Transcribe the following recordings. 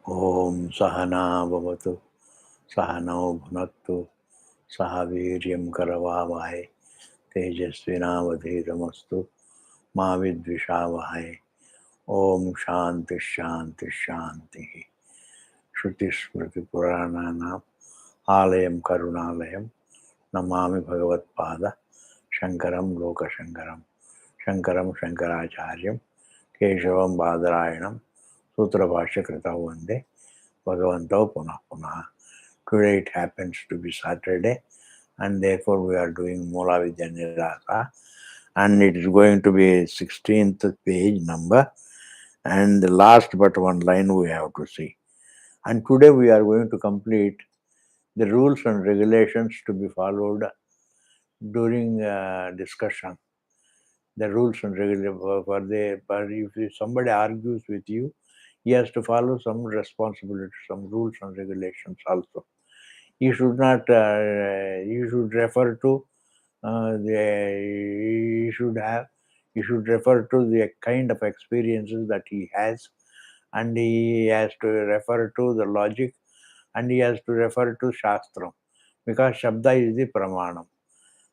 Om Sahana Bhavatu Sahano Bhunaktu Saha Viryam Karavavai Tejasvinavadhiramastu Ma Vidvishavahai. Om Shanti Shanti Shanti. Shruti Smriti Purananam Alayam Karunalayam Namami Bhagavat Pada Shankaram Loka Shankaram Shankaram Shankaracharyam Keshavam Badarayanam Sutra Bhashya Krita Vande Bhagavanto Punah Punah. Today it happens to be Saturday, and therefore we are doing MULAVIDYA-NIRASA, and it is going to be 16th page number, and the last but one line we have to see. And today we are going to complete the rules and regulations to be followed during discussion. The rules and regulations if somebody argues with you, he has to follow some responsibility, some rules and regulations also. You should not. You should refer to you should refer to the kind of experiences that he has, and he has to refer to the logic, and he has to refer to Shastram, because Shabda is the Pramanam.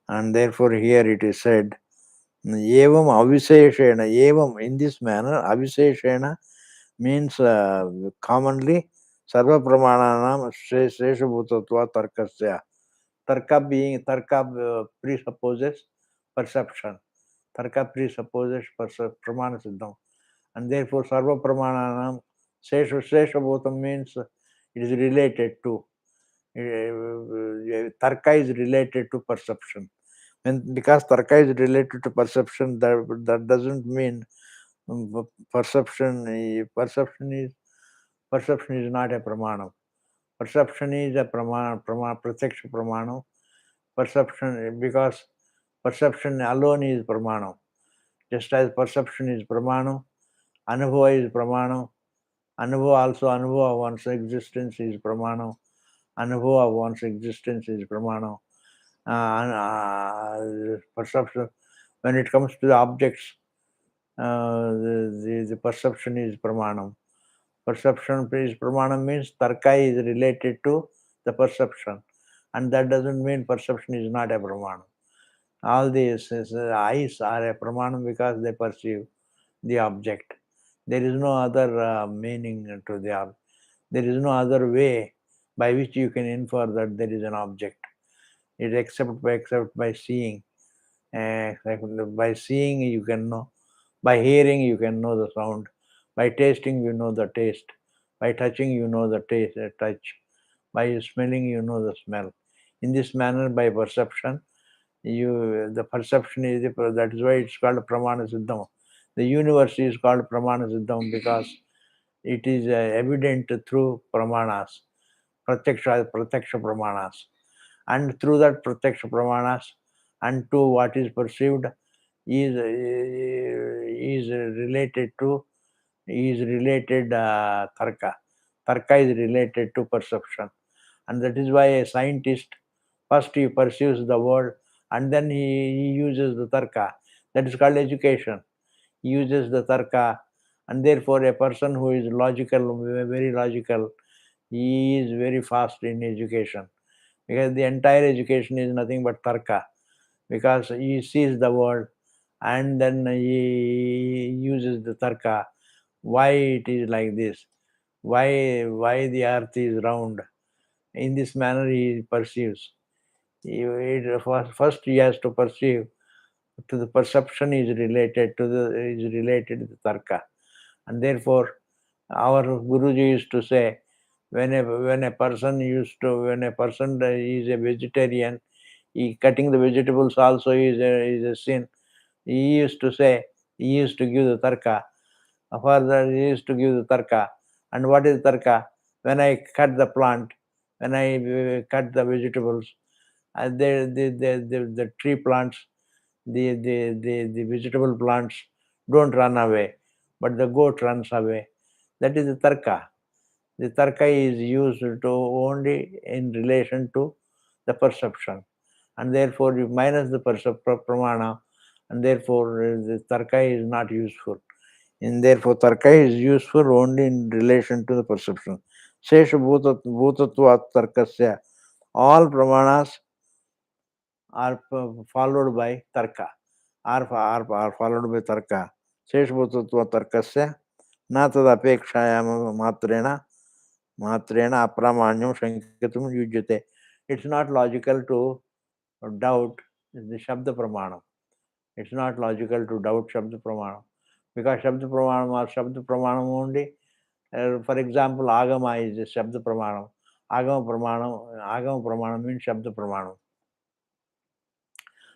And therefore here it is said, Evam Aviseshena, Evam, in this manner, Aviseshena means commonly Sarva Pramananam Shesha Bhutatva Tarkasya. Tarka presupposes perception. Tarka presupposes pramana siddham. And therefore sarva pramananam sesha bhutam means it is related to. Tarka is related to perception. And because tarka is related to perception, that doesn't mean perception. Perception is not a pramanam. Perception is a pratyaksha pramanam. Perception, because perception alone is pramanam. Just as perception is pramanam, anubhava is pramanam. Anubhava of one's existence is pramanam. Anubhava of one's existence is pramanam. Perception, when it comes to the objects, the perception is pramanam. Perception is pramanam means tarka is related to the perception, and that doesn't mean perception is not a pramanam. All these eyes are a pramanam because they perceive the object. There is no other meaning to the object. There is no other way by which you can infer that there is an object. It except by seeing. By seeing you can know. By hearing you can know the sound. By tasting you know the taste. By touching you know the touch. By smelling you know the smell. In this manner, by perception, the perception is that is why it's called pramana siddham. The universe is called pramana siddham because it is evident through pramanas, pratyaksha pramanas, and through that pratyaksha pramanas and to what is perceived is related to tarka. Tarka is related to perception, and that is why a scientist first he perceives the world and then he uses the tarka. That is called education. He uses the tarka, and therefore a person who is logical, very logical, he is very fast in education, because the entire education is nothing but tarka, because he sees the world and then he uses the tarka. Why it is like this? Why the earth is round? In this manner he perceives. First he has to perceive. To the perception is related to the tarka, and therefore our Guruji used to say, when a person is a vegetarian, cutting the vegetables also is a sin. He used to say, he used to give the tarka. Further, he used to give the tarka. And what is tarka? When I cut the plant, when I cut the vegetables, the tree plants, the vegetable plants don't run away, but the goat runs away. That is the tarka. The tarka is used to only in relation to the perception, and therefore you minus the pramana, and therefore the tarka is not useful. And therefore, tarka is useful only in relation to the perception. Sesha bhutatvat tarkasya. All pramanas are followed by tarka, are followed by tarka. Sesha bhutatvat tarkasya. Na tad apekshayam matrena apramanyam shankatum yujyate. It's not logical to doubt the Shabda Pramanam. It's not logical to doubt Shabda Pramanam. Because Shabda Pramanam or Shabda Pramanam only, for example, Agama is a Shabda Pramanam. Agama Pramanam means Shabda Pramanam.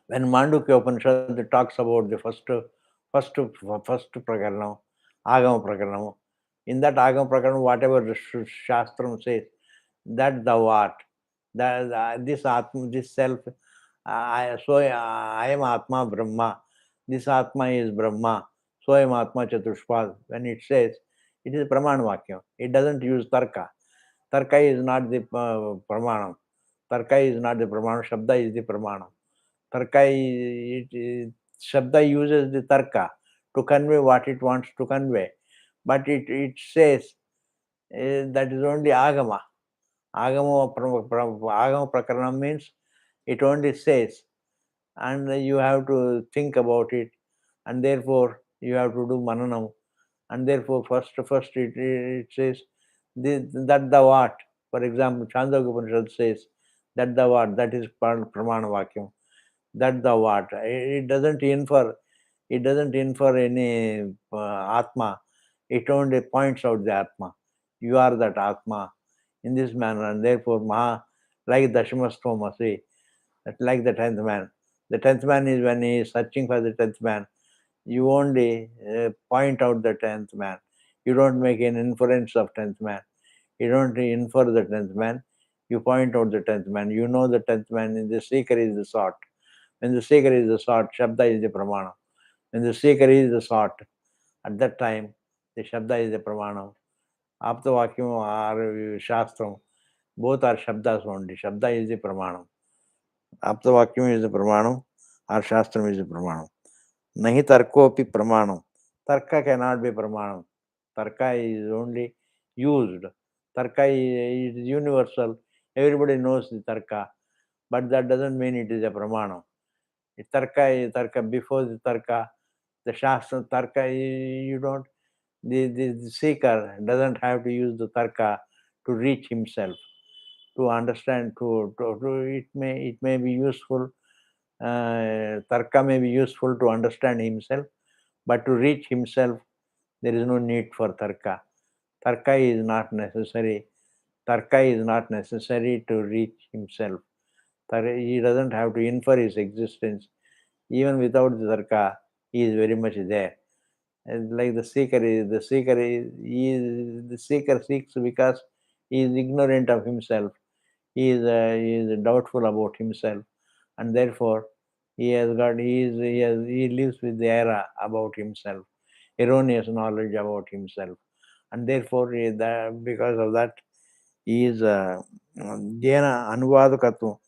When Mandukya Upanishad talks about the first Prakaranam, Agama Prakaranam, in that Agama Prakaranam, whatever the Shastram says, that thou art, this Atma, this self, I am Atma Brahma, this Atma is Brahma, so I am Atma Chatushpad. When it says, it is Praman Vakyam. It doesn't use Tarka. Tarka is not the Pramanam. Tarka is not the Pramanam. Shabda is the Pramanam. Tarka Shabda uses the Tarka to convey what it wants to convey. But it says that is only Agama. Agama Prakaranam means it only says, and you have to think about it, and therefore you have to do Mananam, and therefore first it says that the what. For example, Chandogya Upanishad says that the what, that is Pramana Vakyam, that the what. It doesn't infer any Atma. It only points out the Atma. You are that Atma in this manner, and therefore like Dashamastomasi, like the 10th man. The 10th man is when he is searching for the 10th man. You only point out the 10th man. You don't make an inference of 10th man. You don't infer the 10th man. You point out the 10th man. You know the 10th man. And the seeker is the sought. When the seeker is the sought, Shabda is the Pramana. When the seeker is the sought, at that time, the Shabda is the Pramana. Aptavakyam or Shastram, both are Shabdas only. Shabda is the Pramanam. Aptavakyam is the Pramanam, or Shastram is the Pramanam. Nahi tarkopi Pramanam. Tarka cannot be Pramanam. Tarka is only used. Tarka is universal. Everybody knows the Tarka, but that doesn't mean it is a Pramanam. Tarka is Tarka. Before the Tarka, the Shastra Tarka, you don't, the seeker doesn't have to use the Tarka to reach himself, to understand, it may be useful. Tarka may be useful to understand himself, but to reach himself, there is no need for Tarka. Tarka is not necessary. Tarka is not necessary to reach himself. He doesn't have to infer his existence. Even without the Tarka, he is very much there. And like the seeker seeks because he is ignorant of himself. He is doubtful about himself, and therefore he lives with the error about himself, erroneous knowledge about himself, and therefore because of that he is jena anuvadakatvam.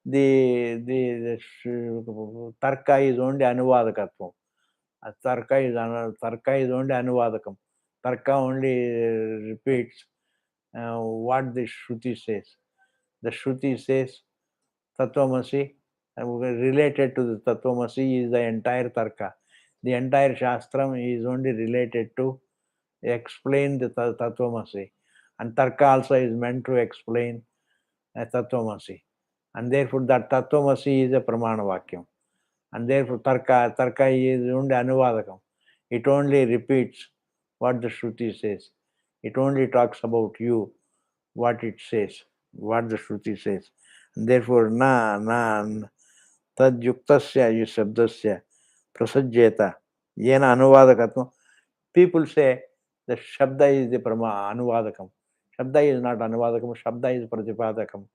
The tarka is only anuvadakatvam. Tarka is only anuvadakam. Tarka only repeats what the Shruti says. The Shruti says Tattvamasi, related to the Tattvamasi is the entire Tarka. The entire Shastram is only related to explain the Tattvamasi. And Tarka also is meant to explain Tattvamasi. And therefore that Tattvamasi is a Pramana Vakyam. And therefore Tarka is only Anuvadakam. It only repeats what the Shruti says. It only talks about you, what it says, what the Shruti says. And therefore tadyuktasya shabdasya prasajyeta yena anuvadakatvam. People say the Shabda is the Anuvadakam. Shabda is not Anuvadakam, Shabda is Pratipadakam.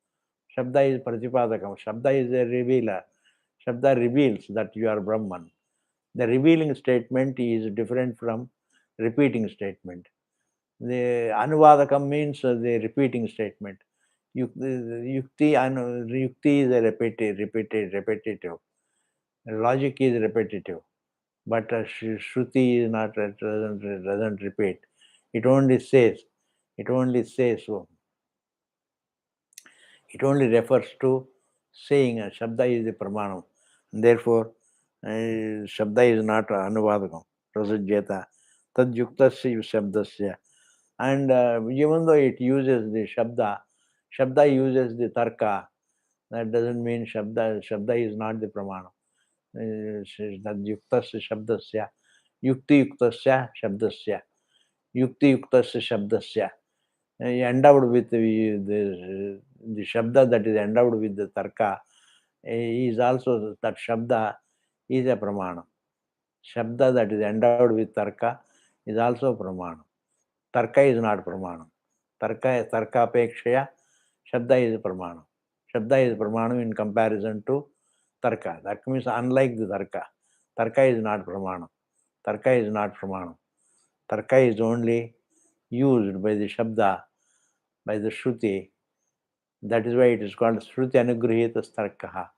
Shabda is Pratipadakam. Shabda is a revealer. Shabda reveals that you are Brahman. The revealing statement is different from repeating statement. The Anuvadakam means the repeating statement. Yukti is a repetitive. Logic is repetitive. but Shruti is not, doesn't repeat. It only says, so. It only refers to saying. Shabda is the pramanam. Therefore, Shabda is not Anuvadakam. Prasajyata. Tad yuktasya Shabdasya. And even though it uses the Shabda uses the Tarka. That doesn't mean Shabda is not the pramanam. Tad yuktasya Shabdasya. Yukti yuktasya Shabdasya. Yukti yuktasya Shabdasya. Endowed with the Shabda that is endowed with the Tarka is also, that Shabda is a Pramana. Shabda that is endowed with Tarka is also Pramana. Tarka is not Pramana. Tarka Apekshaya, Shabda is Pramana. Shabda is Pramana in comparison to Tarka. That means unlike the Tarka. Tarka is not Pramana. Tarka is not Pramana. Tarka is only used by the Shabda, by the Shruti. That is why it is called Shruti Anugrihita Starkaha,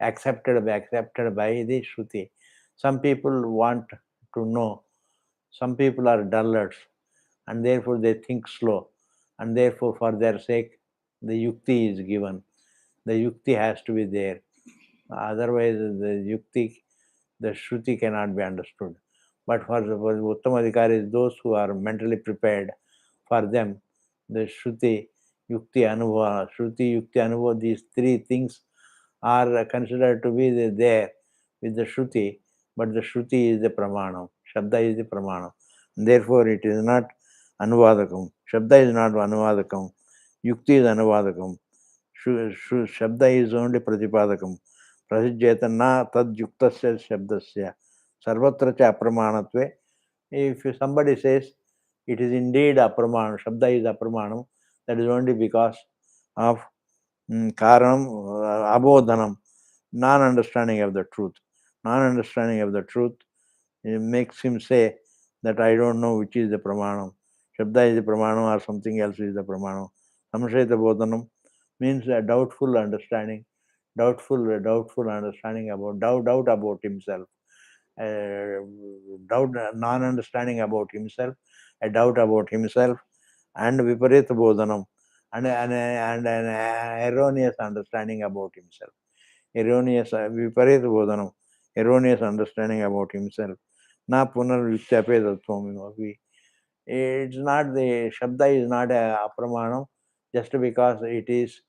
accepted by the Shruti. Some people want to know, some people are dullards, and therefore they think slow, and therefore for their sake the yukti is given. The yukti has to be there. Otherwise the yukti, the Shruti cannot be understood. But for the Uttamadhikaris, those who are mentally prepared, for them, the Shruti, Yukti, Anubhava, these three things are considered to be there with the Shruti, but the Shruti is the Pramanam. Shabda is the Pramanam. Therefore, it is not Anuvadakam. Shabda is not Anuvadakam. Yukti is Anuvadakam. Shabda is only Pratipadakam. Prasijyeta na tad yuktasya shabdasya. Sarvatra cha apramanatve. If somebody says it is indeed apramanam, Shabda is apramanam, that is only because of karanam, abodhanam, non-understanding of the truth. Non-understanding of the truth makes him say that I don't know which is the pramanam. Shabda is the pramanam or something else is the pramanam. Samshayata bodhanam means a doubtful understanding, doubtful understanding about doubt about himself, doubt, non-understanding about himself, a doubt about himself, and viparita bodhanam, and an erroneous understanding about himself. Erroneous viparita bodhanam, erroneous understanding about himself. Na punarvityape tattvam. It's not, the Shabda is not a apramanam just because it is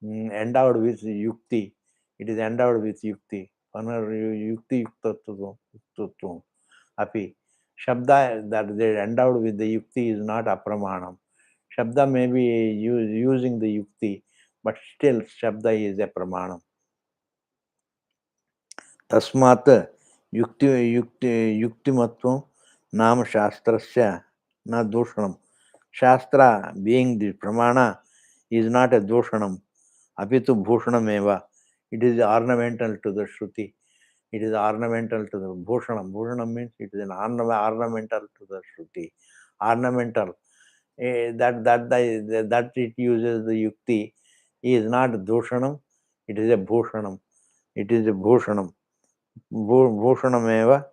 endowed with yukti. It is endowed with yukti. Yukti yuktatvam. Api. Shabda that they endowed with the yukti is not apramanam. Shabda may be using the yukti, but still Shabda is a pramanam. Tasmat yuktimatvam nam shastrasya na doshanam. Shastra, being the pramana, is not a doshanam. Apitu bhushanameva. It is ornamental to the Shruti. It is ornamental to the bhushanam. Bhushanam means it is an ornamental to the Shruti. Ornamental. That it uses the yukti is not doshanam. It is a bhushanam. It is a bhushanam. Bhushanameva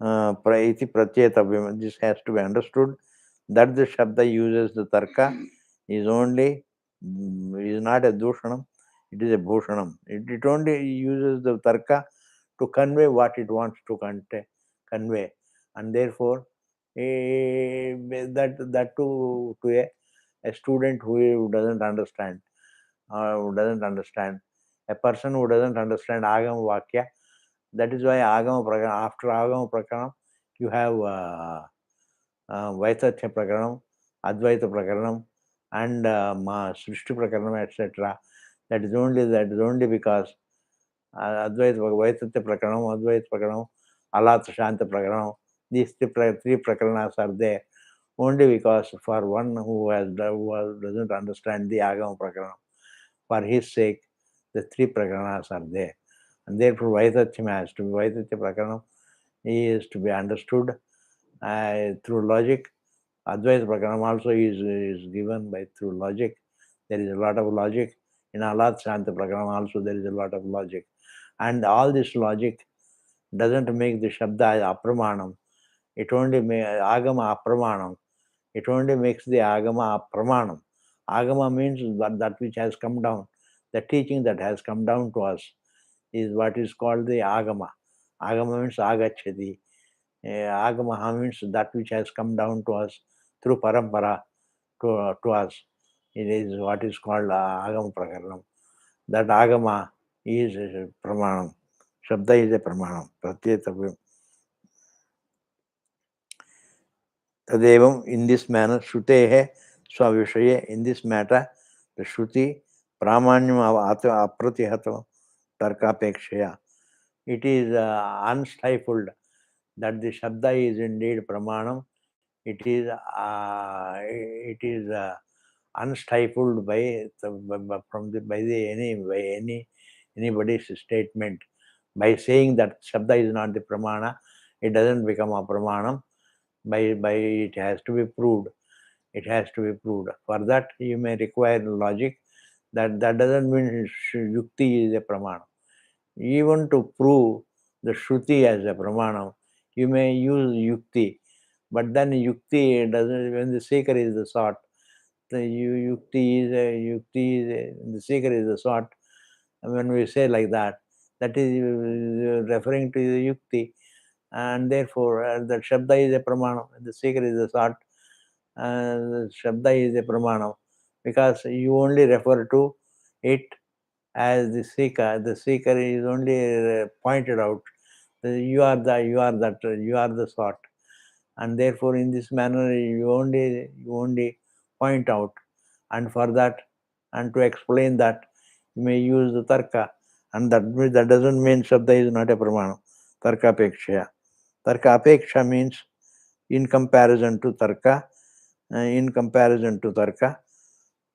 iti pratyetavyam. This has to be understood that the Shabda uses the Tarka is only, is not a dushanam, it is a bhushanam. It only uses the Tarka to convey what it wants to convey, and therefore that to a student who doesn't understand, a person who doesn't understand Agama Vakya. That is why Agama Prakarana, after Agama Prakarana, you have Vaisatya Prakaranam, Advaita Prakaranam, and Srishti Prakaranam, etc. That is only because Advaita Vaisatya Prakaranam, Advaita Prakaranam, Alatra Shanta Prakaranam, these three Prakaranas are there only because for one who doesn't understand the Agama Prakaranam, for his sake, the three Prakaranas are there. And therefore Vaisatya has to be, Vaisatya Prakaranam is to be understood through logic. Advaita Prakaranam also is given by through logic. There is a lot of logic. In Alat Shanta Prakaranam also there is a lot of logic. And all this logic doesn't make the Shabda apramanam. It only makes Agama apramanam. It only makes the Agama apramanam. Agama means that which has come down. The teaching that has come down to us is what is called the Agama. Agama means Agachati. Agama means that which has come down to us through parampara to us. It is what is called Agama Prakaranam. That Agama is a pramanam. Shabda is a pramanam. Pratyetavim. Tadevam, in this manner, Shrutehe Swavishaye, in this matter, the Shruti Pramanyam Apratihato Tarkapekshaya. It is unstifled that the Shabda is indeed Pramanam. It is unstifled by anybody's statement. By saying that Shabda is not the Pramana, it doesn't become a Pramanam. By it has to be proved. It has to be proved. For that, you may require logic. That doesn't mean Yukti is a Pramana. Even to prove the Shruti as a Pramana, you may use Yukti. But then Yukti doesn't, when the seeker is the sought, the the seeker is the sought. When we say like that, that is referring to the Yukti. And therefore, the Shabda is a Pramana, the seeker is the sought. The Shabda is a Pramana, because you only refer to it as the seeker. The seeker is only pointed out. You are the sought. And therefore, in this manner, you only point out. And for that, and to explain that, you may use the tarka. And that doesn't mean Shabda is not a Pramana. Tarka Apekshaya. Tarka Apeksha means in comparison to tarka.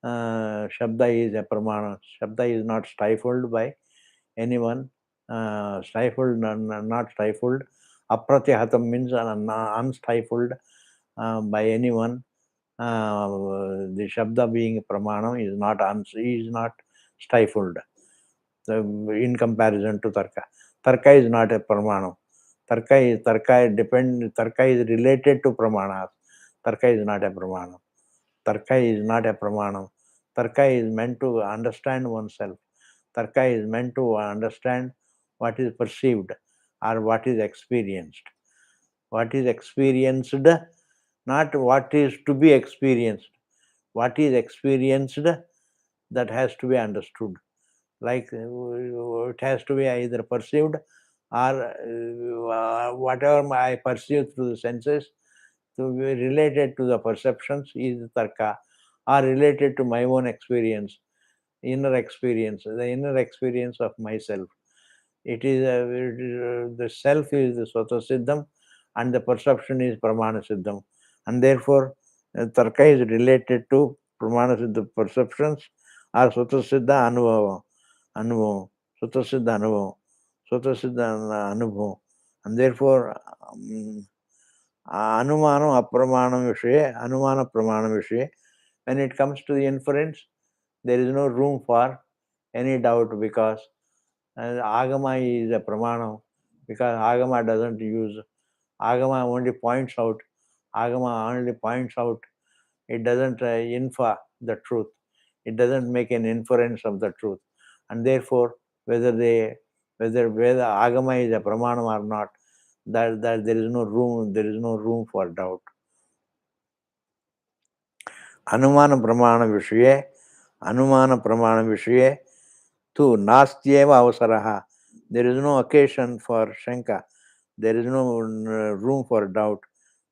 Shabda is a Pramana. Shabda is not stifled by anyone. Not stifled. Apratyahatam means unstifled by anyone. The Shabda being Pramanam is not stifled in comparison to Tarka. Tarka is not a Pramanam. Tarka is related to Pramanas. Tarka is not a Pramanam. Tarka is not a Pramanam. Tarka is meant to understand oneself. Tarka is meant to understand what is perceived or what is experienced. What is experienced, not what is to be experienced. What is experienced, that has to be understood. Like it has to be either perceived or whatever I perceive through the senses to be related to the perceptions is tarka, or related to my own experience, the inner experience of myself. The self is the Swata Siddham and the perception is Pramana Siddham. And therefore, Tarka is related to Pramana Siddha perceptions or Swata Siddha Anubhavam. Swata Siddha Anubhavam. Swata Siddha Anubhavam. And therefore, Anumanam Apramanam Vishaye, when it comes to the inference, there is no room for any doubt, because Agama is a Pramanam, because Agama doesn't use, Agama only points out, it doesn't infer the truth, it doesn't make an inference of the truth. And therefore, whether Agama is a Pramanam or not, that there is no room for doubt. Anumana Pramana Vishaye tu nastyeva avasaraha. There is no occasion for Shanka. There is no room for doubt.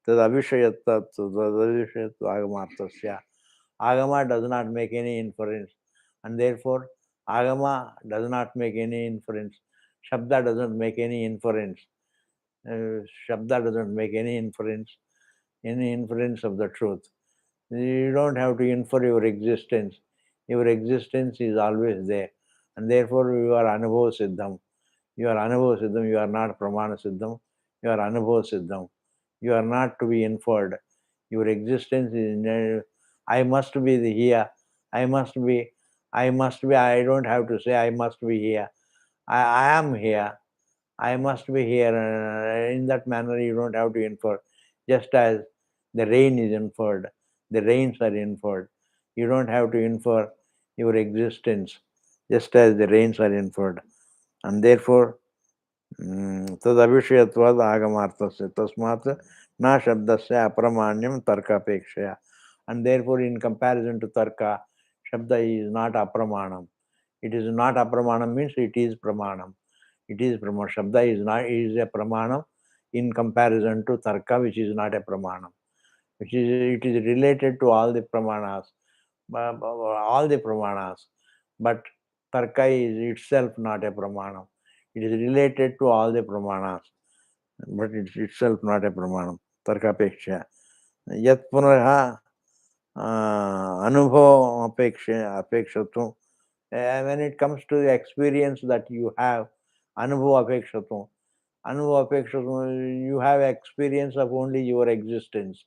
Agamartasya. Agama does not make any inference. And therefore, Agama does not make any inference. Shabda doesn't make any inference. Shabda doesn't make any inference of the truth. You don't have to infer your existence. Your existence is always there. And therefore, you are Anubhava Siddham. You are Anubhava Siddham. You are not Pramana Siddham. You are Anubhava Siddham. You are not to be inferred. Your existence is, I must be the here. I don't have to say I must be here. I am here. I must be here. In that manner, you don't have to infer. Just as the rain is inferred, the rains are inferred. You don't have to infer your existence, just as the rains are inferred. And therefore, तदविषयत्वाद आगमार्थस्य तस्मात् न शब्दस्य अप्रमाण्यम तर्कापेक्षया. And therefore, in comparison to tarka, shabda is not apramanam. It is not apramanam means it is pramanam. It is pramanam. Shabda is a pramanam in comparison to tarka, which is not a pramanam. It is related to all the pramanas, but tarka is itself not a pramanam. It is related to all the pramanas, but it's itself not a pramanam. Tarkapeksha. Yat punaha anubhav apekshatu. When it comes to the experience that you have, anubhav apekshatu. Anubhav apekshatu, you have experience of only your existence.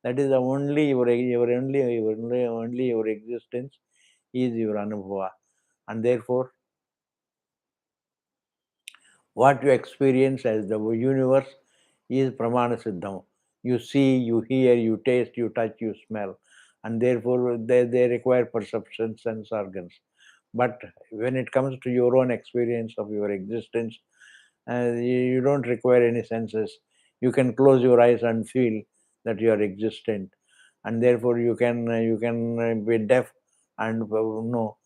That is only your existence is your anubhava. And therefore, what you experience as the universe is pramana siddham. You see, you hear, you taste, you touch, you smell, and therefore they require perception, sense organs. But when it comes to your own experience of your existence, you don't require any senses. You can close your eyes and feel that you are existent, and therefore you can be deaf and know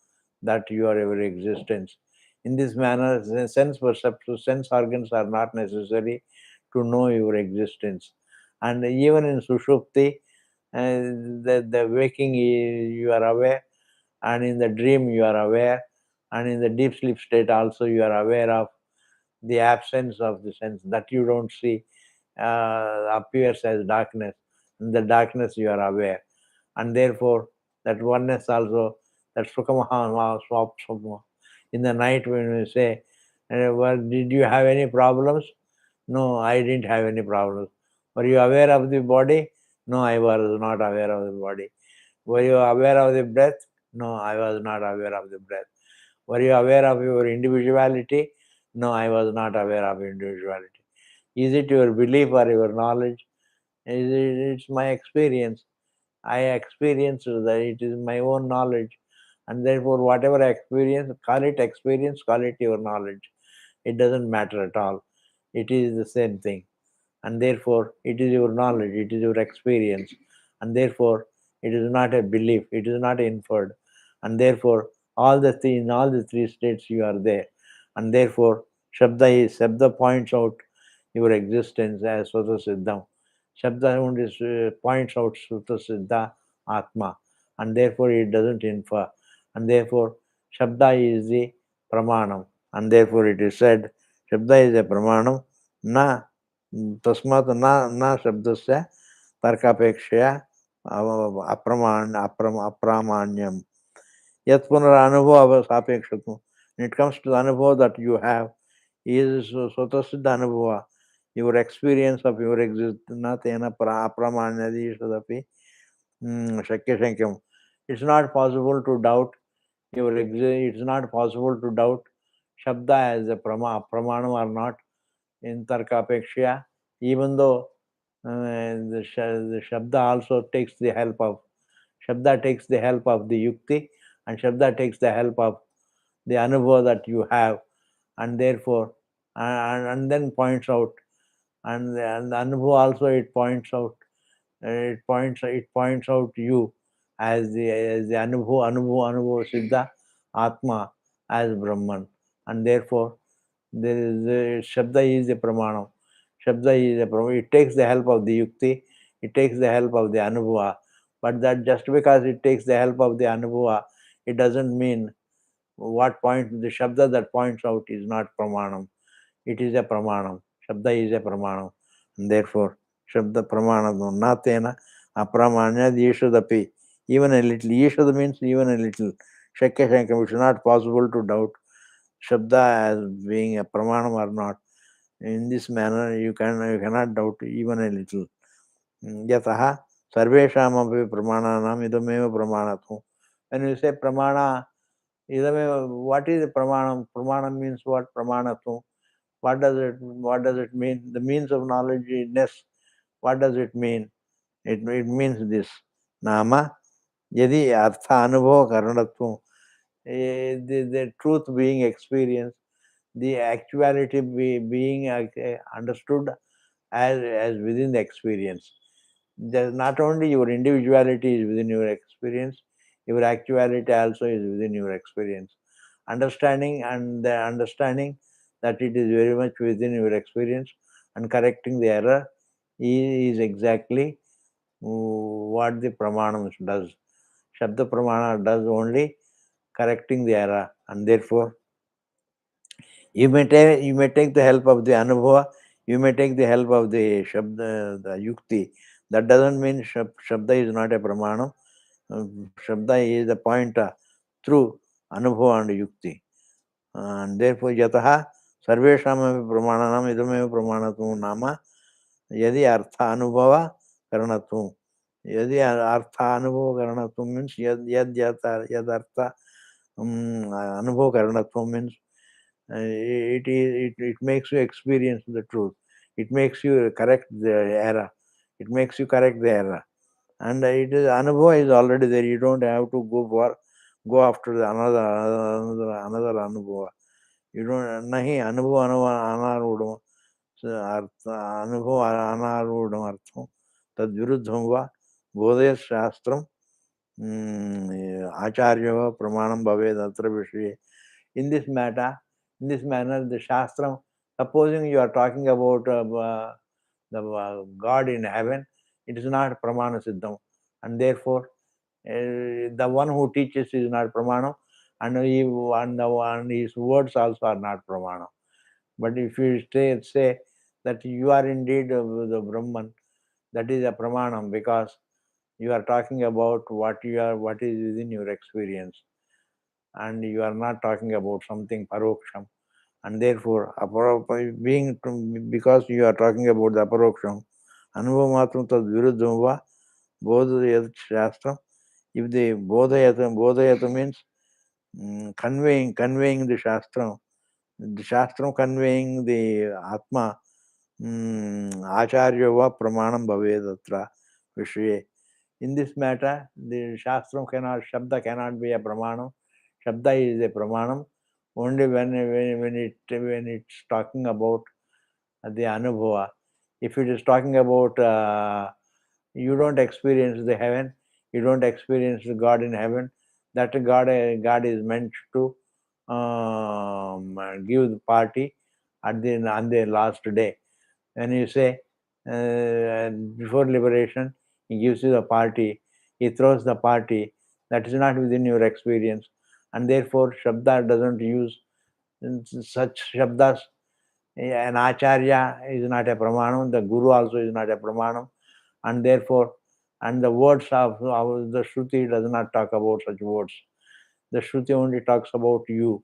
that you are your existence. In this manner, sense perception, sense organs are not necessary to know your existence. And even in Sushupti, the waking you are aware, and in the dream you are aware, and in the deep sleep state also you are aware of the absence of the sense that you don't see appears as darkness. In the darkness you are aware, and therefore that oneness also, that Sukhamaha Swapsama. In the night when we say, well, did you have any problems? No, I didn't have any problems. Were you aware of the body? No, I was not aware of the body. Were you aware of the breath? No, I was not aware of the breath. Were you aware of your individuality? No, I was not aware of individuality. Is it your belief or your knowledge? It's my experience. I experienced that it is my own knowledge. And therefore, whatever I experience, call it your knowledge. It doesn't matter at all. It is the same thing. And therefore, it is your knowledge, it is your experience. And therefore, it is not a belief, it is not inferred. And therefore, in all the three states you are there. And therefore, Shabda points out your existence as Swata Siddham. Shabda only points out Swata Siddha Atma. And therefore, it doesn't infer. And therefore, Shabda is the Pramanam. And therefore, it is said, Shabda is a Pramanam, na तस्मात् न शब्दस्य तर्कापेक्षया अप्रामाण्यम. Yet पुनरनुभव सापेक्षत्वम. When it comes to the anubhav that you have, is swatasiddha anubhava. Your experience of your existence, na tena apramanyadi sadapi shakya shankyam. It's not possible to doubt it's not possible to doubt Shabda as a pramanam or not in Tarkapeksha, even though the Shabda also takes the help of the Yukti, and Shabda takes the help of the Anubhava that you have, and therefore, and then points out, and the Anubhava also it points out, it points out you as the Anubhava Siddha Atma as Brahman, and therefore the Shabda is a Pramanam. Shabda is a Pramanam. It takes the help of the Yukti, it takes the help of the Anubhava. But that just because it takes the help of the Anubhava, it doesn't mean the Shabda that points out is not Pramanam. It is a Pramanam. Shabda is a Pramanam. And therefore, Shabda Pramanam Natena Apramanya Yeshadapi. Even a little. Yeshada means even a little. Shakya Shankam. It's not possible to doubt Shabda as being a Pramanam or not. In this manner, you cannot doubt even a little. Yataha sarveshamapi pramananam idameva pramanatu. When you say pramana, idameva, what is pramanam? Pramanam means what? Pramanatu. What does it mean? The means of knowledgeness, what does it mean? It means this. Nama, yadi artha anubhava karanatvam, the truth being experienced, the actuality being understood as within the experience. Not only your individuality is within your experience, your actuality also is within your experience. Understanding the understanding that it is very much within your experience and correcting the error is exactly what the pramanam does. Shabda pramana does only correcting the error, and therefore you may take the help of the anubhava, you may take the help of the shabda, the yukti. That doesn't mean shabda is not a pramanam. Shabda is the pointer through anubhava and yukti. And therefore yataha sarvesham pramananam idameva pramanatvam nama yadi artha anubhava karanatvam. Yadi artha anubhava karanatvam means yad artha anubhava karanatvam means it makes you experience the truth. It makes you correct the error. It makes you correct the error. And it is anubhava is already there. You don't have to go after the another anubhava. You don't nahi anubhava anarudam. Anubhava anarudam artham. Tad viruddham va bodhaya shastram acharya pramanam bhaved atra vishye. In this manner, the Shastram, supposing you are talking about the God in heaven, it is not Pramana Siddham. And therefore, the one who teaches is not Pramana, and his words also are not Pramana. But if you say that you are indeed the Brahman, that is a Pramanam, because you are talking about what is within your experience, and you are not talking about something paroksham. And therefore, because you are talking about the aparoksham, anubhavamatram tad viruddham va bodhayat shastram. If the bodhayata means conveying the shastram conveying the atma, acharya va pramanam bhavedatra vishye. In this matter, the shabda cannot be a pramanam. Shabda is a pramanam only when it's talking about the anubhava. If it is talking about you don't experience the heaven, you don't experience the God in heaven, that God is meant to give the party on the last day. When you say before liberation, he gives you the party, he throws the party, that is not within your experience. And therefore, Shabda doesn't use such Shabdas. An Acharya is not a Pramanam, the Guru also is not a Pramanam, and therefore, and the words of the Shruti does not talk about such words. The Shruti only talks about you.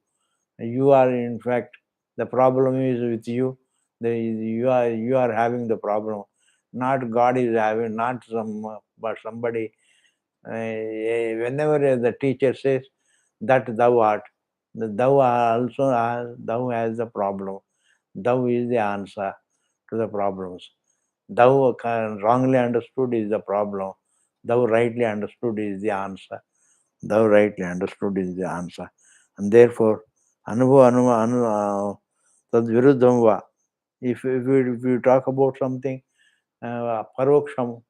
You are, in fact, the problem is with you. You are having the problem. Not God is having, not but somebody. Whenever the teacher says that thou art, thou also thou has the problem. Thou is the answer to the problems. Thou wrongly understood is the problem. Thou rightly understood is the answer. Thou rightly understood is the answer. And therefore, tad viruddham va. If you talk about something, paroksham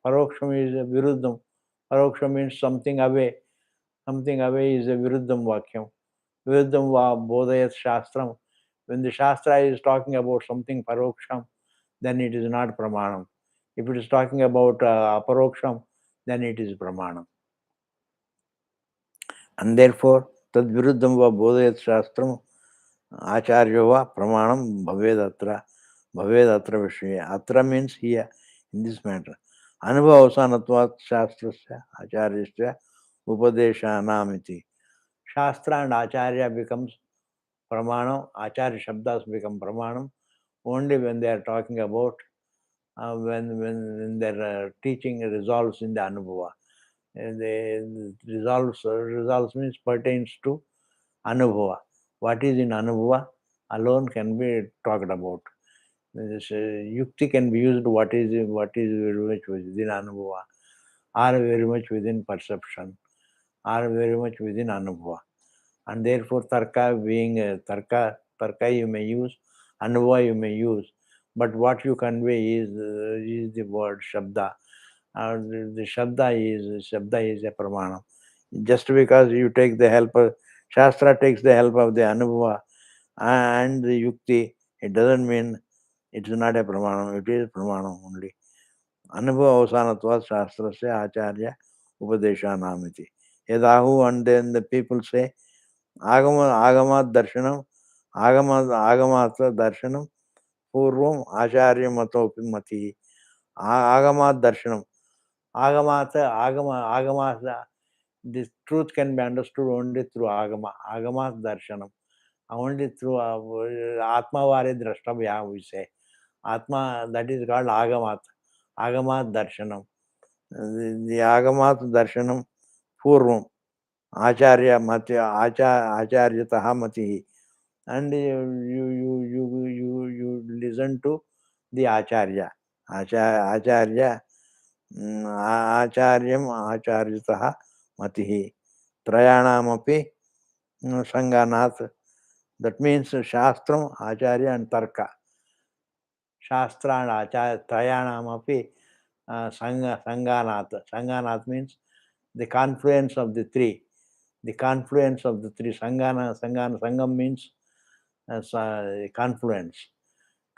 is a viruddham. Paroksham means something away. Something away is a viruddham vakyam. Viruddham va bodhayat shastram. When the shastra is talking about something paroksham, then it is not pramanam. If it is talking about aparoksham, then it is pramanam. And therefore, tad viruddham va bodhayat shastram acharya va pramanam bhavedatra vishya. Atra means here, in this matter. Anubhava avsanatvat shastrasya acharyasya upadeshanamiti. Shastra and acharya becomes pramanam, acharya shabdas become pramanam only when they are talking about when their teaching resolves in the anubhava. The resolves means pertains to anubhava. What is in anubhava? alone can be talked about. This, yukti can be used what is very much within anubhava, or very much within perception, or very much within anubhava. And therefore tarka being tarka you may use, anubhava you may use, but what you convey is the word shabda. The shabda is a pramana. Just because you take the help of Shastra takes the help of the Anubhava and the Yukti, it doesn't mean it's not a Pramanam, it is Pramanam only. Anubhava Avasanatvat Shastrasya Acharya Upadesha Namiti. Yadahu, and then the people say Agamat Darshanam, Agamata Darshanam, Purvam Acharya Matopi Mati. Agamat Darshanam. Agama, this truth can be understood only through Agama. Agama Darshanam. Only through Atma Vare Drashtavya, we say. Atma, that is called Agamat. Agamat Darshanam. The Agamat Darshanam Purvam. Acharya Mati, Acharyataha Mati. And you listen to the Acharya. Acharya. Acharyam Acharyatah Matihi. Trayanaamapi Sanganath. That means Shastram, Acharya and Tarka. Shastra and Acharya, Trayanamapi Sanganath. Sanganath means the confluence of the three. The confluence of the three. Sangam means confluence.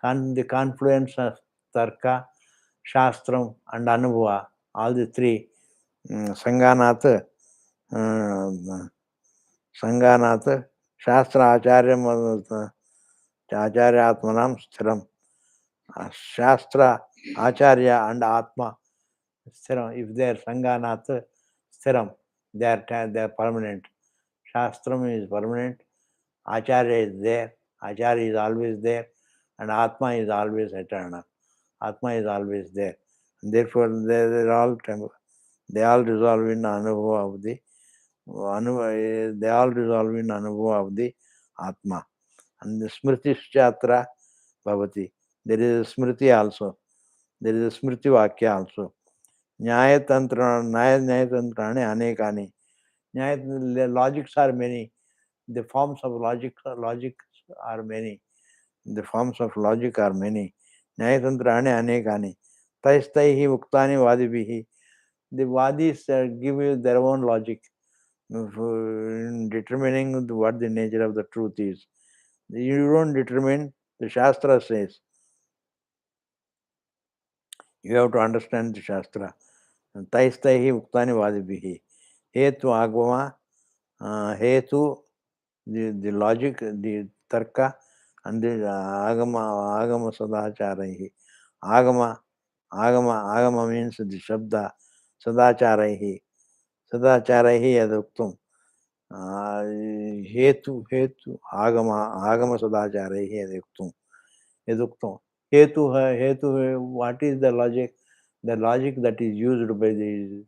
The confluence of Tarka, Shastram and Anubhava, all the three. Sanganath, Sanganath, Shastra Acharya Acharya Atmanam Sthiram. Shastra, Acharya and Atma Sthiram. If they are Sanganath Sthiram, they are permanent. Shastram is permanent, Acharya is there, Acharya is always there, and Atma is always eternal. Atma is always there. And therefore, they all resolve in Anubhava of the they all resolve in Anubhava of the Atma. And the Smriti Shatra Bhavati. There is a Smriti also. There is a Smriti Vakya also. Nyayatantrani anekani. Logics are many. The forms of logics are many. The forms of logic are many. Nyayatantrani anekani. Taistaihi uktani vadibihi. The Vadis give you their own logic in determining what the nature of the truth is. You don't determine, the Shastra says. You have to understand the Shastra. Taistaihi uktani vadibihi. Hetu agama, hetu, the logic, the tarka, and the agama sadacharaihi. Agama means the shabda, sadacharaihi. Sadacharaihi yaduktum. Hetu, agama sadacharaihi yaduktum. Hetu, what is the logic? The logic that is used by the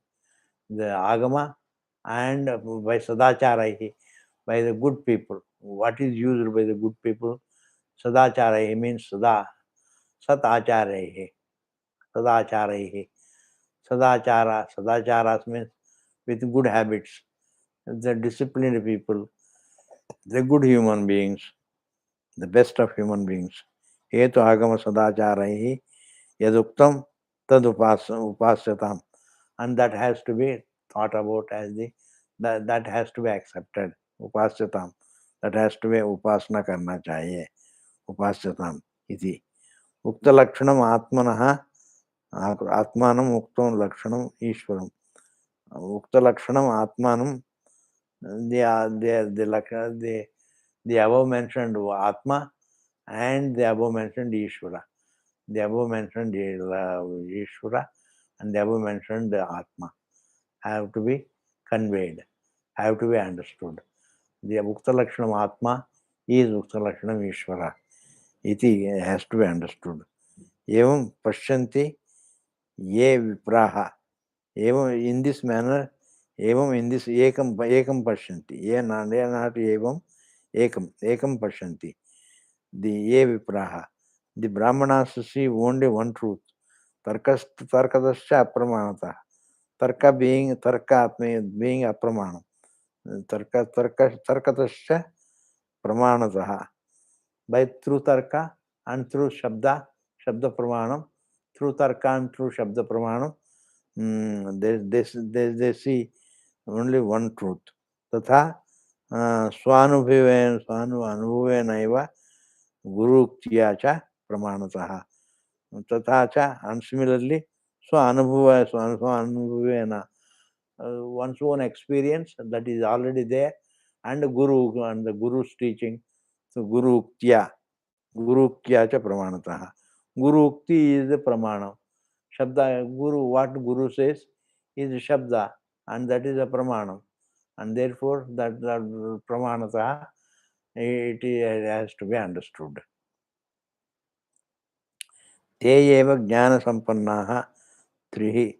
agama and by sadacharaihi, by the good people. What is used by the good people? Sadacharaihi means sada, sat acharaihi, sadacharaihi. Sadacharas means with good habits. The disciplined people, the good human beings, the best of human beings. Hetu agama sadacharaihi yaduktam tad upasyatam. And that has to be thought about as that has to be accepted. Upasyatam. That has to be upasana karna chahiye. Upasyatam iti. Ukta lakshanam atmanah atmanam uktam lakshanam ishwaram. Ukta lakshanam atmanam, the above mentioned Atma and the above mentioned Ishvara. The above mentioned Ishvara and the above mentioned Atma have to be conveyed, have to be understood. The Ukta Lakshanam Atma is Ukta Lakshanam Ishvara. Iti has to be understood. Evam Pashyanti Ye Vipraha. Evam, in this manner, evam, in this ekam pashyanti. Ye not evam, ekam pashyanti. the ye vipraha. The Brahmanas see only one truth. Tarkadascha apramanata. Tarka being apramanam. Tarkadascha pramanataha. By through tarka and through shabda pramanam, through tarka and through shabda pramanam, they see only one truth. Tatha स्वानुभवेनैव गुरुक्त्या च प्रमाणतः. तथा च, and similarly, स्वानुभवेन, one's own experience that is already there, and the guru's teaching. So guruktya cha pramanatah. Gurukti is the pramana. Shabda, what guru says is shabda, and that is a pramana. And therefore that pramanatah, it has to be understood. Te eva jnana sampannaha trihi.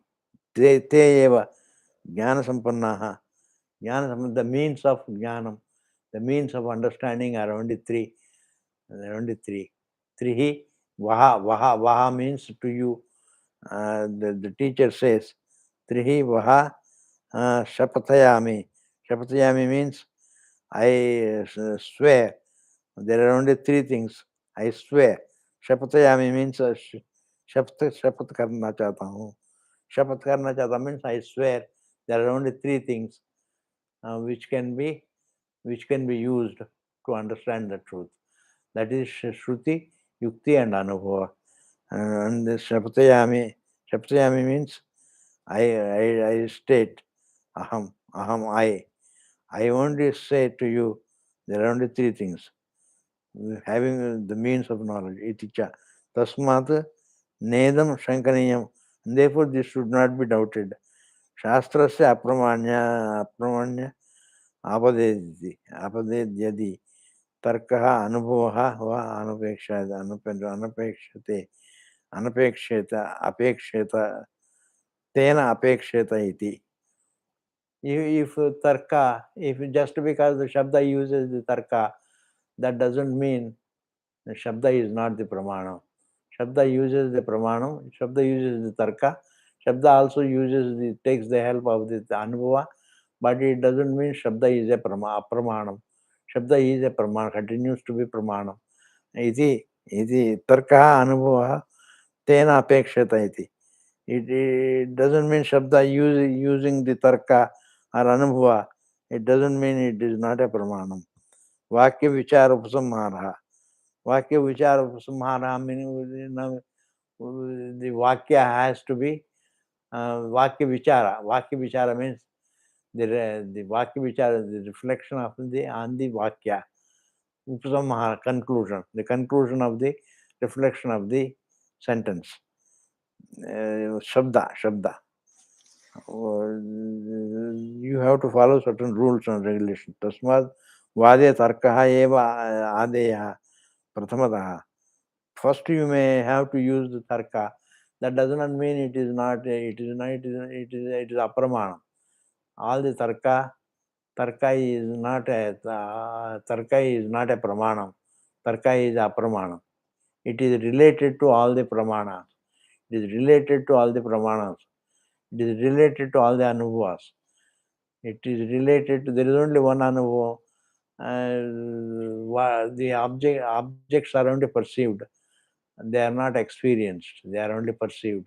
Te eva jnana sampannaha. The means of jnanam, the means of understanding are only three. Trihi, vaha means to you. The teacher says, trihi vaha shapatayami. Shapatayami means I swear. There are only three things. I swear. Shapatayami means shapat karna chahta hu. Shapat karna chahta means I swear. There are only three things which can be used to understand the truth. That is Shruti, Yukti and Anubhava. And Shapatayami means I state, Aham, I only say to you, there are only three things. Having the means of knowledge, iticha. Tasmat nedam shankaniyam. Therefore, this should not be doubted. Shastrasya apramanya apadedyadi. Tarkaha anubhavaha va anapeksheta tena apeksheta iti. If tarka, if just because the shabda uses the tarka, that doesn't mean the shabda is not the pramana. Shabda uses the pramanam, shabda uses the tarka, shabda also takes the help of the anubhava, but it doesn't mean shabda is a pramanam. Shabda is a pramana, continues to be pramanam. Iti tarka anubhava tena apekshata iti. It doesn't mean shabda using the tarka or anubhava. It doesn't mean it is not a pramanam. Vakya vichara upasamhara. Vakya vichara upasamhara meaning the vakya has to be vakya vichara. Vakya vichara means the vakya vichara, the reflection of on the vakya. Upasamhara, conclusion. The conclusion of the reflection of the sentence. Shabda. You have to follow certain rules and regulations. Tasmad vade tarkaha eva adeya prathamataha. First you may have to use the tarka. That does not mean it is apramanam. All the tarka is not a pramanam. Tarka is apramanam. It is related to all the pramanas. It is related to all the pramanas. It is related to all the anubhavas. It is related to, there is only one anubhava. The objects are only perceived. They are not experienced. They are only perceived.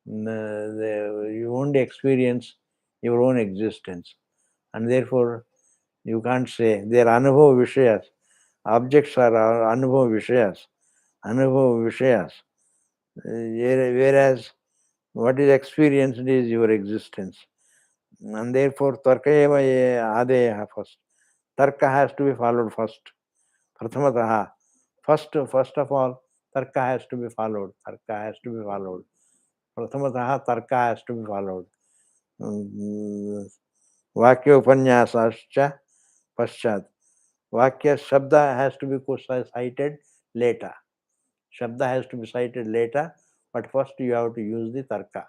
You only experience your own existence. And therefore, you can't say they are anubhava vishayas. Objects are anubhava vishayas. Whereas what is experienced is your existence. And therefore, tarka eva adeya first. Tarka has to be followed first. Prathamataha. First of all, tarka has to be followed. Prathamataha, tarka has to be followed. Vakya upanyasascha paschat. Vakya shabda has to be cited later. Shabda has to be cited later, but first you have to use the tarka.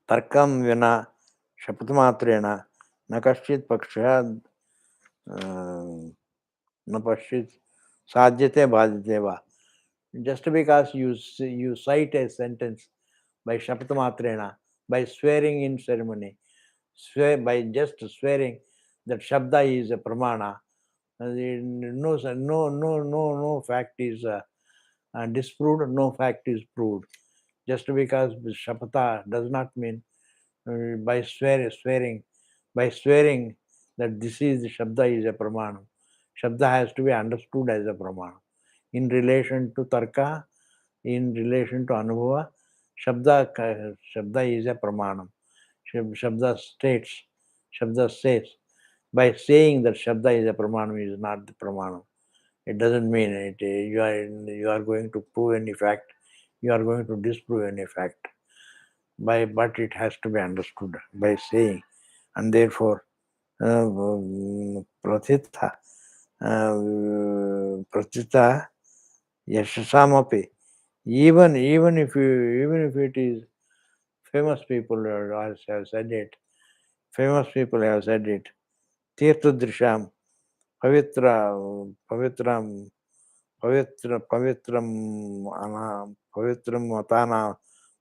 Tarkam vina shapatmatrena na kaschit pakshya न पश्चित् साध्यते बाध्यते va. Just because you cite a sentence by Shapatamatrena, by swearing in ceremony, by just swearing that Shabda is a Pramana, no fact is disproved, no fact is proved. Just because Shapata does not mean by swearing, by swearing that this is Shabda is a Pramana. Shabda has to be understood as a Pramana. In relation to Tarka, in relation to Anubhava, Shabda is a Pramanam. Shabda states, Shabda says, by saying that Shabda is a Pramanam is not the Pramanam. It doesn't mean it. You are going to prove any fact, you are going to disprove any fact. But it has to be understood by saying, and therefore, Prathitha, Prathita Yashasamapi. Even if it is famous people have said it, famous people have said it. Tirthadrisham, Pavitram, Pavitram Matana,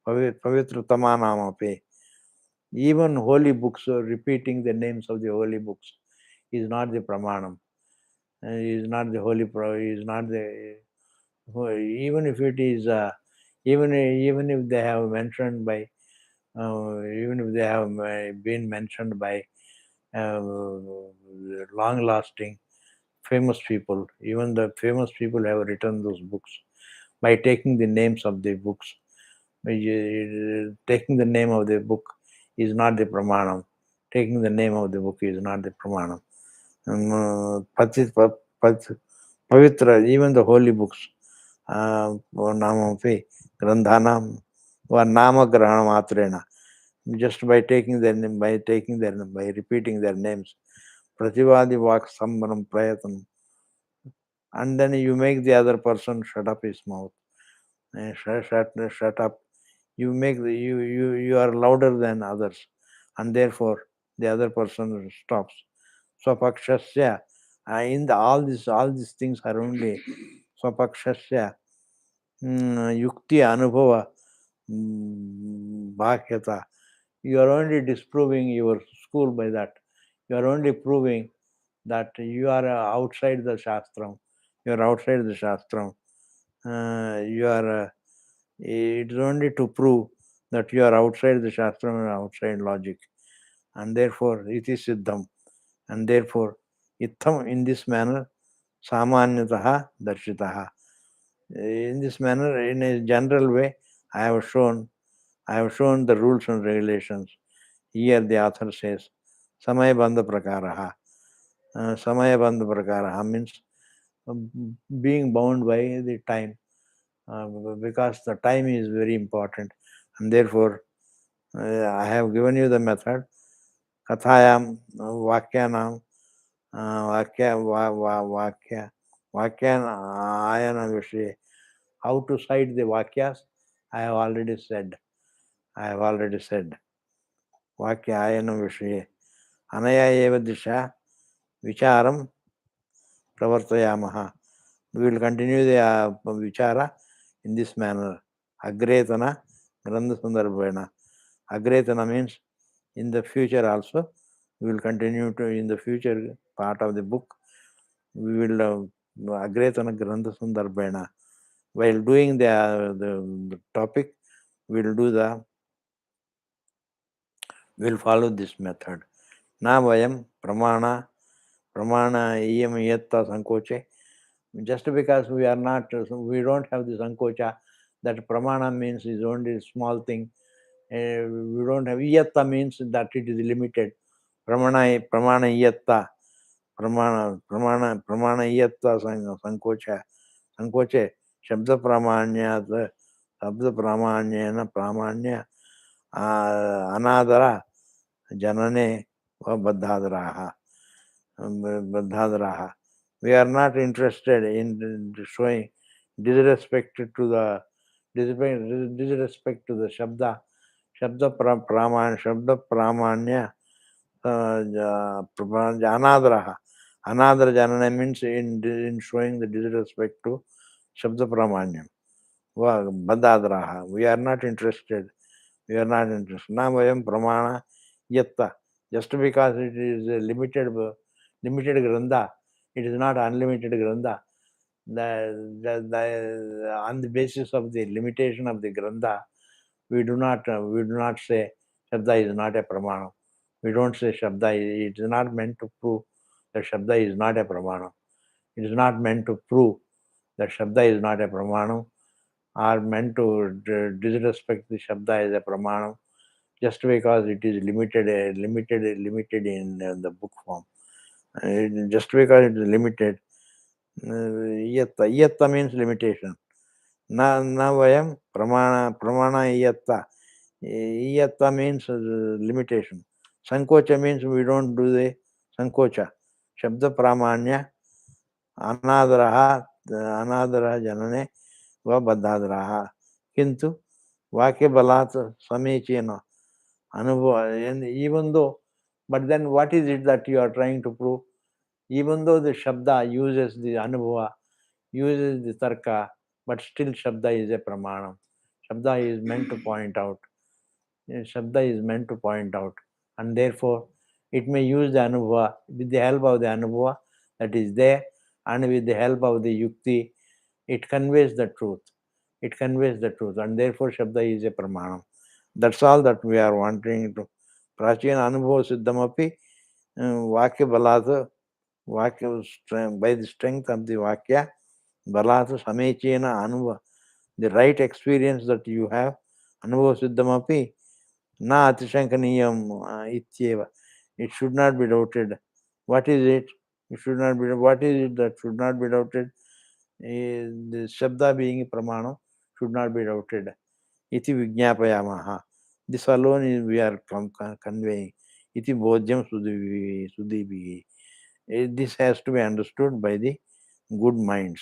Pavitratamanapi. Even holy books, repeating the names of the holy books, is not the pramanam. Is not the is not the. Even if it is, even if they have mentioned by, even if they have been mentioned by long-lasting famous people, even the famous people have written those books by taking the names of the books. Taking the name of the book is not the pramanam. Taking the name of the book is not the pramanam. Pavitra, even the holy books, Namapi, Grandhanam, or Nama Grahana Matrena, just by taking their name, by repeating their names, Prativadi Vak Sambaram Prayatam, and then you make the other person shut up his mouth. Shut up. You make you are louder than others, and therefore the other person stops. Swapakshasya. In the, all these things are only swapakshasya yukti anubhava bhakyata. You are only disproving your school by that. You are only proving that you are outside the shastram. You are outside the shastram. You are. It is only to prove that you are outside the shastram and outside logic, and therefore iti siddham, and therefore itham, in this manner, samanyataha darshitaha. In this manner, in a general way, I have shown the rules and regulations. Here the author says, samaya bandha prakaraha. Samaya bandha prakaraha means being bound by the time, because the time is very important, and therefore I have given you the method. Kathayam, Vakyanam, Vakyayana Vishay. How to cite the Vakyas? I have already said. Vakyayana Vishay. Anaya eva disha vicharam pravartayamaha. We will continue the vichara in this manner. Agretana Grandha Sundarbena. Agretana means in the future also. We will continue to, in the future part of the book, we will Agretana Grandha Sundarbena. While doing the topic, we'll follow this method. Na vayam pramana iyam yatta sankoche. Just because we don't have this sankocha, that pramana means is only a small thing. We don't have yatta means that it is limited. Pramana yatta. Pramana yatta sankoche. Shabda pramanyena pramanya anadara janane va baddhadaraha. We are not interested in showing disrespect to the Shabda. Shabda pramanya anadaraha. Anadara Janana means in showing the disrespect to Shabda Pramanyam. Badadraha. We are not interested. We are not interested. Namayam Pramana Yatta. Just because it is a limited granda, it is not unlimited granda. On the basis of the limitation of the granda, we do not say Shabda is not a Pramana. We don't say Shabda. It is not meant to prove that Shabda is not a Pramana. It is not meant to prove that Shabda is not a Pramana, or meant to disrespect the Shabda as a Pramana, just because it is limited in the book form. Just because it is limited, yatta means limitation. Na vayam pramana yatta means limitation. Sankocha means we don't do the sankocha. Shabda pramanya anadaraha janane va baddadaraha. Kintu vakya balat samechena anubhava. And even though, but then what is it that you are trying to prove? Even though the Shabda uses the Anubhava, uses the Tarka, but still Shabda is a Pramanam. Shabda is meant to point out. Shabda is meant to point out. And therefore, it may use the Anubhava with the help of the Anubhava that is there, and with the help of the Yukti, it conveys the truth. It conveys the truth. And therefore, Shabda is a Pramanam. That's all that we are wanting to. Prachina Anubhava Siddhamapi Vakya Balata. Vakya, by the strength of the Vakya, Balata Samechena Anuva, the right experience that you have, Anuva Siddhamapi, Na Atishankaniyam Ityeva. It should not be doubted. What is it? It should not be. What is it that should not be doubted? The Shabda being Pramana should not be doubted. Iti Vijnapayamaha. This alone is we are conveying. Iti Bodhyam Sudibhi. This has to be understood by the good minds.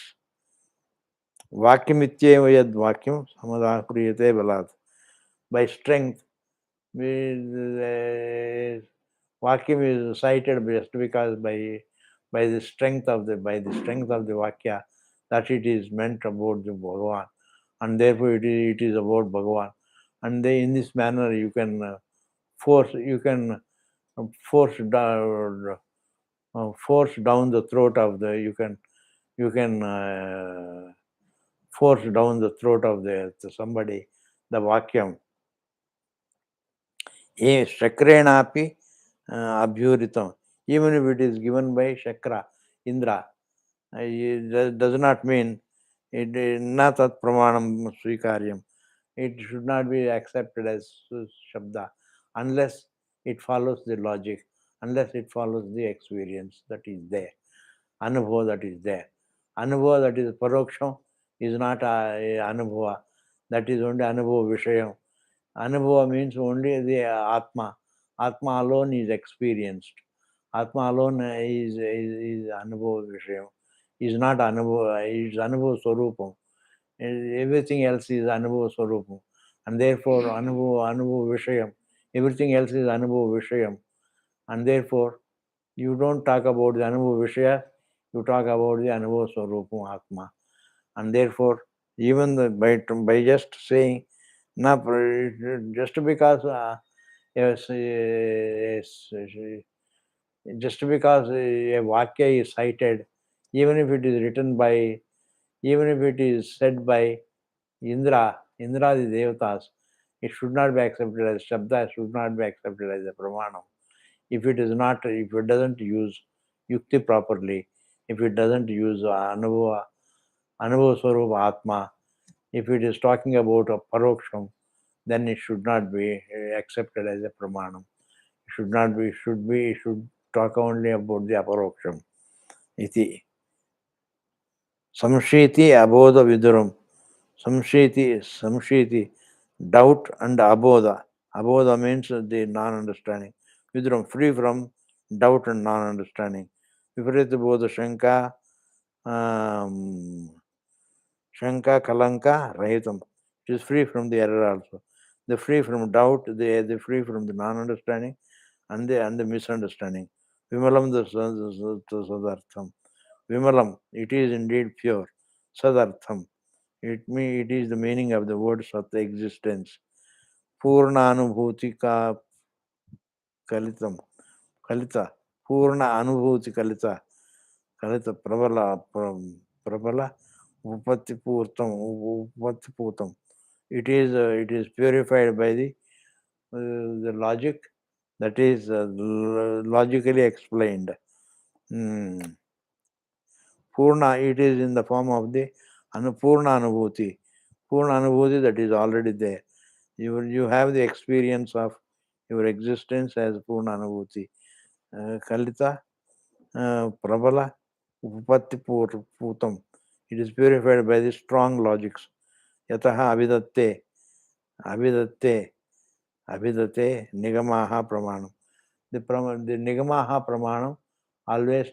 Vakyamityeva yad vakyam samadhapriyate balat. By strength, vakyam is cited just because by the strength of the vakya, that it is meant about the Bhagavan, and therefore it is about Bhagavan. And in this manner you can force down the throat of the force down the throat of somebody the vakyam. Shakrenapi abhyuritam. Even if it is given by Shakra, Indra, it does not mean it is not tat pramanam swikaryam. It should not be accepted as Shabda unless it follows the logic, unless it follows the experience that is there, Anubhava that is there. Anubhava that is Paroksham is not Anubhava. That is only Anubhava Vishayam. Anubhava means only the Atma. Atma alone is experienced. Atma alone is Anubhava Vishayam. Is not Anubhava, is Anubhava Swarupam. Everything else is Anubhava Swarupam. And therefore, Anubhava Vishayam. Everything else is Anubhava Vishayam. And therefore, you don't talk about the Anubhava Vishaya, you talk about the Anubhava Swarupam Atma. And therefore, even by just saying, just because just because a Vakya is cited, even if it is written by, even if it is said by Indra the Devatas, it should not be accepted as Shabda, should not be accepted as a Pramanam. If it doesn't use Yukti properly, if it doesn't use Anubhava Swarupa Atma, if it is talking about a Paroksham, then it should not be accepted as a Pramanam. It should not be, it should talk only about the Aparoksham. Iti. Samshiti Abodha Viduram. Samshiti, doubt and Abodha. Abodha means the non-understanding. Viduram, free from doubt and non-understanding. Viparita Bodha Shanka, Shanka Kalanka Rahitam. It is free from the error also. The free from doubt, the free from the non-understanding and the misunderstanding. Vimalam sadartham. Vimalam, it is indeed pure. Sadartham. It is the meaning of the word Sat existence. Purna Anubhuti ka Kalitam. Kalita. Purna Anubhuti Kalita. Kalita Prabala Upati Putam. It is purified by the logic that is logically explained. Purna, it is in the form of the Purna Anubhuti. Purna Anubhuti, that is already there. You have the experience of your existence as Purna Anubhuti. Kalita, Prabala, Upatti Putam. It is purified by the strong logics. Yataha Abhidate, Nigamaha Pramanam. The Nigamaha Pramanam always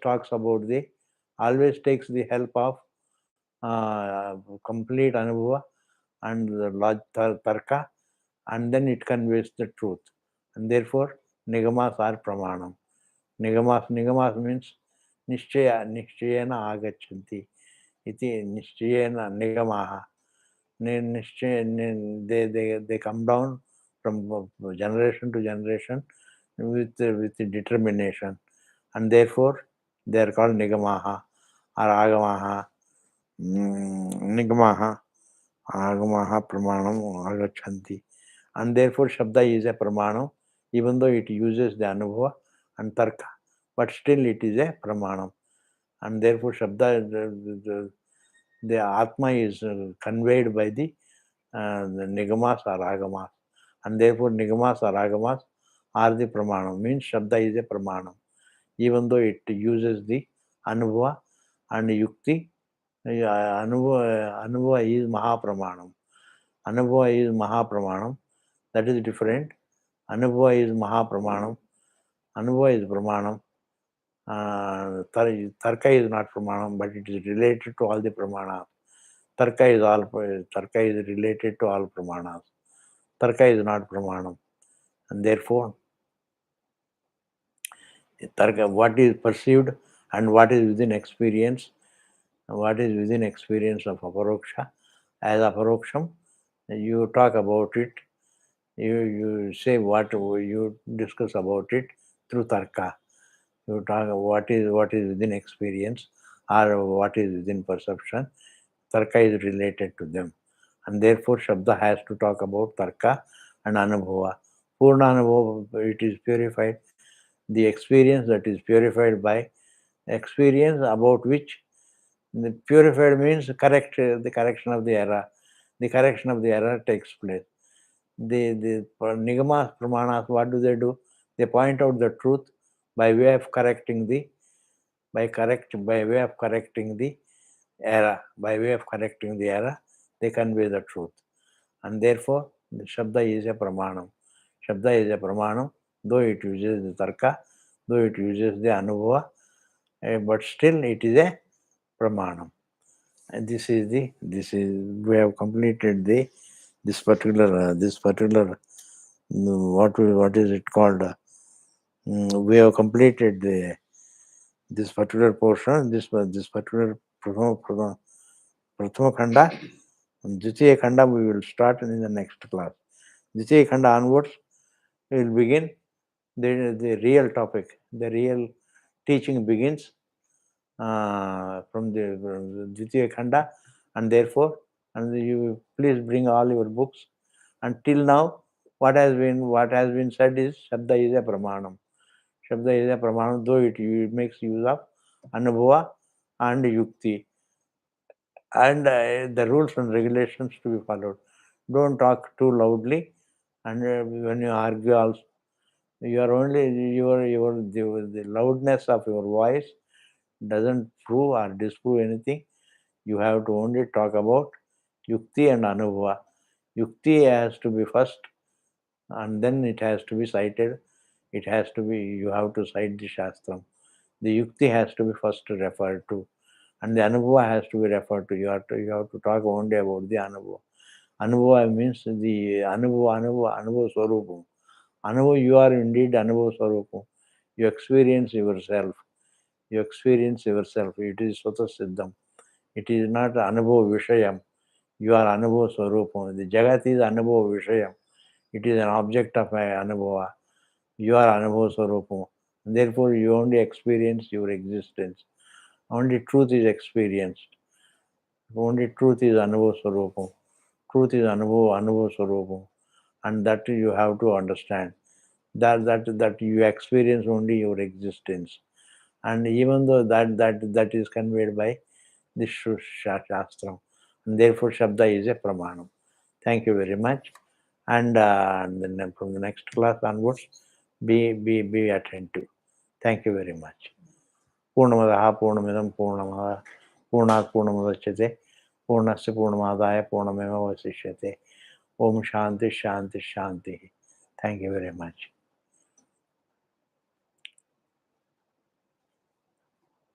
always takes the help of complete Anubhava and the Tarka, and then it conveys the truth. And therefore, Nigamas are Pramanam. Nigamas means Nishchayana Agachanti. Iti Nishchayana Nigamaha. They come down from generation to generation with determination, and therefore they are called Nigamaha or Agamaha. Nigamaha, Agamaha Pramanam Agachanti. And therefore Shabda is a Pramanam, even though it uses the Anubhava and Tarka, but still it is a Pramanam. And therefore Shabda, the Atma is conveyed by the Nigamas or Agamas. And therefore Nigamas or Agamas are the Pramanam, means Shabda is a Pramanam. Even though it uses the Anubhava and Yukti, Anubhava is Mahapramanam. Anubhava is Mahapramanam. That is different. Anubhava is Mahapramanam. Anubhava is Pramanam. Tarka is not Pramanam, but it is related to all the Pramanas. Tarka is related to all Pramanas. Tarka is not Pramanam. And therefore, Tarka, what is perceived and what is within experience, of Aparoksha, as Aparoksham, you talk about it, you say what you discuss about it through Tarka. You talk what is within experience or what is within perception. Tarka is related to them. And therefore, Shabda has to talk about Tarka and Anubhava. Purna Anubhava, it is purified. The experience that is purified by experience about which the purified means the correction of the error. The correction of the error takes place. The Nigamas, Pramanas, what do? They point out the truth by way of correcting the error. By way of correcting the error, they convey the truth. And therefore, the Shabda is a Pramanam. Shabda is a Pramanam, though it uses the Tarka, though it uses the Anubhava, but still it is a Pramanam. And we have completed this particular what is it called? We have completed this particular portion, this particular Prathama Khanda. Dvitiya Khanda we will start in the next class. Dvitiya Khanda onwards, we will begin the real topic. The real teaching begins from the Dvitiya Khanda, and therefore, and you please bring all your books. Until now, what has been said is Shabda is a Pramanam. Shabda is a Pramanam, though it makes use of Anubhava and Yukti, and the rules and regulations to be followed. Don't talk too loudly, and when you argue also, you are only the loudness of your voice doesn't prove or disprove anything. You have to only talk about Yukti and Anubhava. Yukti has to be first, and then it has to be cited. You have to cite the Shastram. The Yukti has to be first referred to, and the Anubhava has to be referred to. You have to talk only about the Anubhava. Anubhava means the Anubhava Swarupam. Anubhava, you are indeed Anubhava Swarupam. You experience yourself. You experience yourself. It is Swata Siddham. It is not Anubhava Vishayam. You are Anubhava Swarupam. The Jagat is Anubhava Vishayam. It is an object of Anubhava. You are Anubhava Swarupam. Therefore, you only experience your existence. Only truth is experienced. Only truth is Anubhava Swarupam. Truth is Anubhava Swarupam. And that you have to understand. That you experience only your existence. And even though that is conveyed by this Shastram. And therefore, Shabda is a Pramanam. Thank you very much. And then from the next class onwards, be attentive. Thank you very much. Purnamadaha Purnamidam Purnamaha Purnat Purnamadachyate Purnasya Purnamadaya Purnameva Vasishyate. Om Shanti Shanti Shanti. Thank you very much.